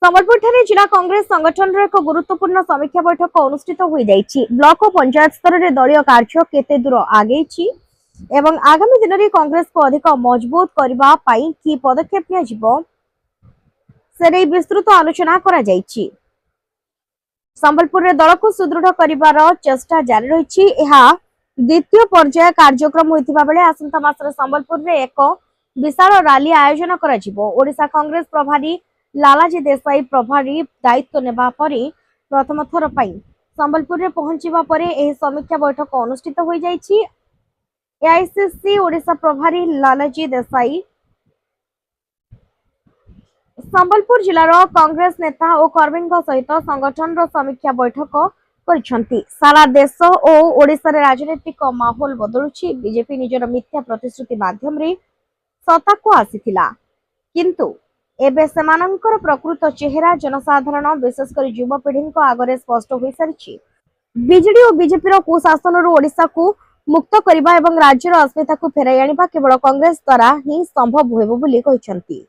संबलपुर जिला कांग्रेस संगठन एक गुरुत्वपूर्ण समीक्षा बैठक अनुष्ठित हो जाइछि। ब्लॉक और पंचायत स्तर में दलीय कार्य केते दूर आगे एवं आगामी दिन में कांग्रेस को अधिक मजबूत करबा पई की पदक्षेप नियाजिबो से विस्तृत आलोचना करा जाइछि। संबलपुर में दल को सुदृढ़ करिवार चेष्टा जारी रही। द्वितीय पर्याय कार्यक्रम होइतिबा बेले आसंता मासरे संबलपुर में एक विशाल रैली आयोजन करा जिवो। ओडिशा कांग्रेस प्रभारी लालाजी देसाई प्रभारी दायित्व नेबा परे प्रथम थर पई संबलपुर में पहुंचीबा परे एही समीक्षा बैठक अनुष्ठित हो जाइछि। एआईसीसी ओडिशा प्रभारी लालाजी देसाई संबलपुर जिलार कांग्रेस नेता और कर्मी सहित संगठन समीक्षा बैठक करिसेंती। सारा देश और ओडिशा रे राजनीतिक माहौल बदलुछि। बीजेपी निजर मिथ्या प्रतिश्रुति माध्यम रे सत्ता को आसीथिला, किंतु एबे सेमानंकर प्रकृत चेहरा जनसाधारण विशेषकर युवपीढ़ी आगरे स्पष्ट हो सारी। बीजेडी और बीजेपी कुशासन ओडिशा को मुक्त करने और राज्यर अस्मिता को फेराई आनिबा केवल कांग्रेस द्वारा ही संभव होइबो बोली कहिसेंती।